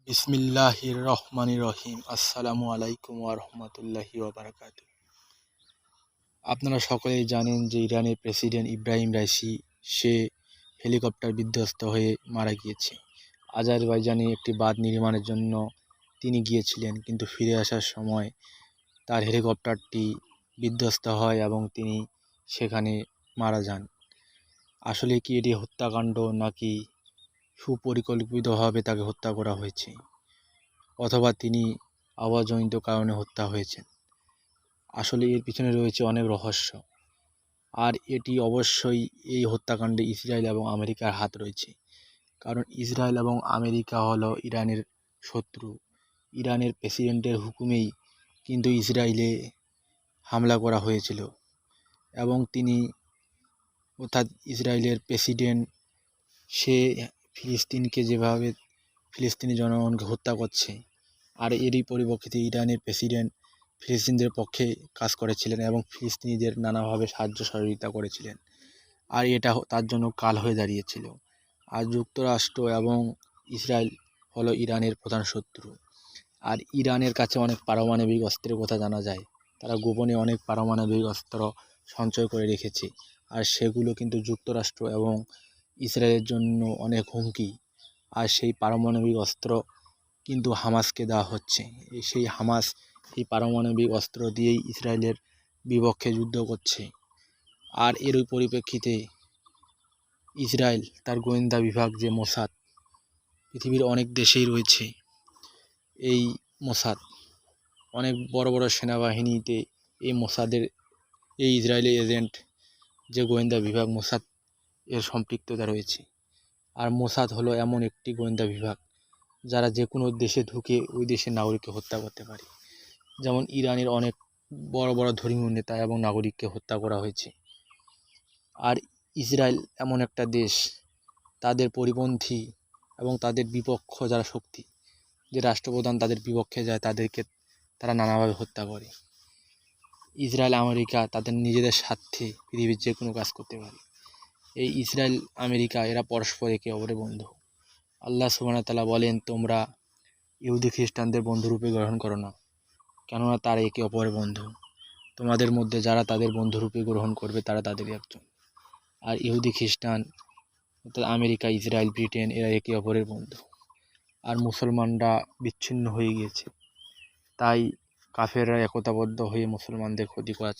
বিসমিল্লাহির রহমানির রহিম। আসসালামু আলাইকুম ওয়া রাহমাতুল্লাহি ওয়া বারাকাতুহু। আপনারা সকলেই জানেন যে ইরানের প্রেসিডেন্ট ইব্রাহিম রাইসি সে হেলিকপ্টার বিধ্বস্ত হয়ে মারা গিয়েছে। আজারবাইজানে একটি বাঁধ নির্মাণের জন্য তিনি গিয়েছিলেন, কিন্তু ফিরে আসার সময় তার হেলিকপ্টারটি বিধ্বস্ত হয় এবং তিনি সেখানে মারা যান। আসলে কি এটি হত্যাকাণ্ড নাকি সুপরিকল্পিতভাবে তাকে হত্যা করা হয়েছে, অথবা তিনি আবহাওয়াজনিত কারণে হত্যা হয়েছেন? আসলে এর পিছনে রয়েছে অনেক রহস্য, আর এটি অবশ্যই এই হত্যাকাণ্ডে ইসরায়েল এবং আমেরিকার হাত রয়েছে। কারণ ইসরায়েল এবং আমেরিকা হলো ইরানের শত্রু। ইরানের প্রেসিডেন্টের হুকুমেই কিন্তু ইসরায়েলে হামলা করা হয়েছিল, এবং তিনি অর্থাৎ ইসরায়েলের প্রেসিডেন্ট সে ফিলিস্তিনকে যেভাবে ফিলিস্তিনি জনগণকে হত্যা করছে, আর এরই পরিপ্রেক্ষিতে ইরানের প্রেসিডেন্ট ফিলিস্তিনিদের পক্ষে কাজ করেছিলেন এবং ফিলিস্তিনিদের নানাভাবে সাহায্য সহযোগিতা করেছিলেন, আর এটা তার জন্য কাল হয়ে দাঁড়িয়েছিল। আর যুক্তরাষ্ট্র এবং ইসরায়েল হলো ইরানের প্রধান শত্রু। আর ইরানের কাছে অনেক পারমাণবিক অস্ত্রের কথা জানা যায়। তারা গোপনে অনেক পারমাণবিক অস্ত্র সঞ্চয় করে রেখেছে, আর সেগুলো কিন্তু যুক্তরাষ্ট্র এবং ইসরায়েলের জন্য অনেক হুমকি। আর সেই পারমাণবিক অস্ত্র কিন্তু হামাসকে দেওয়া হচ্ছে। সেই হামাস এই পারমাণবিক অস্ত্র দিয়েই ইসরায়েলের বিপক্ষে যুদ্ধ করছে। আর এরই পরিপ্রেক্ষিতে ইসরায়েল তার গোয়েন্দা বিভাগ যে মোসাদ, পৃথিবীর অনেক দেশেই রয়েছে এই মোসাদ, অনেক বড় বড় সেনাবাহিনীতে এই মোসাদের, এই ইসরায়েলি এজেন্ট যে গোয়েন্দা বিভাগ মোসাদ, এর সম্পৃক্ততা রয়েছে। আর মোসাদ হলো এমন একটি গোয়েন্দা বিভাগ যারা যে কোনো দেশে ঢুকে ওই দেশের নাগরিককে হত্যা করতে পারে। যেমন ইরানের অনেক বড় বড় ধর্মীয় নেতা এবং নাগরিককে হত্যা করা হয়েছে। আর ইসরায়েল এমন একটা দেশ, তাদের পরিপন্থী এবং তাদের বিপক্ষ যারা শক্তি, যে রাষ্ট্রপ্রধান তাদের বিপক্ষে যায়, তাদেরকে তারা নানাভাবে হত্যা করে। ইসরায়েল আমেরিকা তাদের নিজেদের স্বার্থে পৃথিবীর যে কোনো কাজ করতে পারে। এই ইসরায়েল আমেরিকা এরা পরস্পর একে অপরের বন্ধু। আল্লাহ সুবহানাহু ওয়া তাআলা বলেন, তোমরা ইহুদি খ্রিস্টানদের বন্ধুরূপে গ্রহণ করো না, কেননা তারা একে অপরের বন্ধু। তোমাদের মধ্যে যারা তাদের বন্ধুরূপে গ্রহণ করবে তারা তাদের একজন। আর ইহুদি খ্রিস্টান অর্থাৎ আমেরিকা, ইসরায়েল, ব্রিটেন এরা একে অপরের বন্ধু। আর মুসলমানরা বিচ্ছিন্ন হয়ে গিয়েছে, তাই কাফেররা একতাবদ্ধ হয়ে মুসলমানদের ক্ষতি করার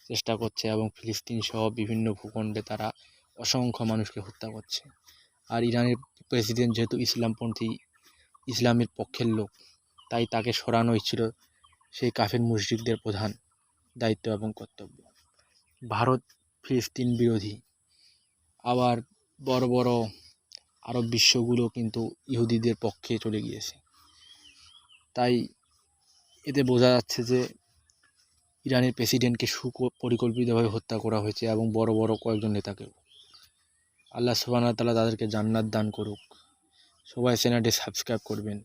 চেষ্টা করছে, এবং ফিলিস্তিন সহ বিভিন্ন ভূখণ্ডে তারা অসংখ্য মানুষকে হত্যা করছে। আর ইরানের প্রেসিডেন্ট যেহেতু ইসলামপন্থী, ইসলামের পক্ষের লোক, তাই তাকে সরানোই ছিল সেই কাফের মুশরিকদের প্রধান দায়িত্ব এবং কর্তব্য। ভারত ফিলিস্তিন বিরোধী, আবার বড় বড় আরব বিশ্বগুলো কিন্তু ইহুদিদের পক্ষে চলে গিয়েছে। তাই এতে বোঝা যাচ্ছে যে ইরানের প্রেসিডেন্টকে সুপরিকল্পিতভাবে হত্যা করা হয়েছে, এবং বড় বড় কয়েকজন নেতাকেও। আল্লাহ সুবহানাহু ওয়া তাআলা তাদেরকে জান্নাত দান করুক। সবাই চ্যানেলটি সাবস্ক্রাইব করবেন।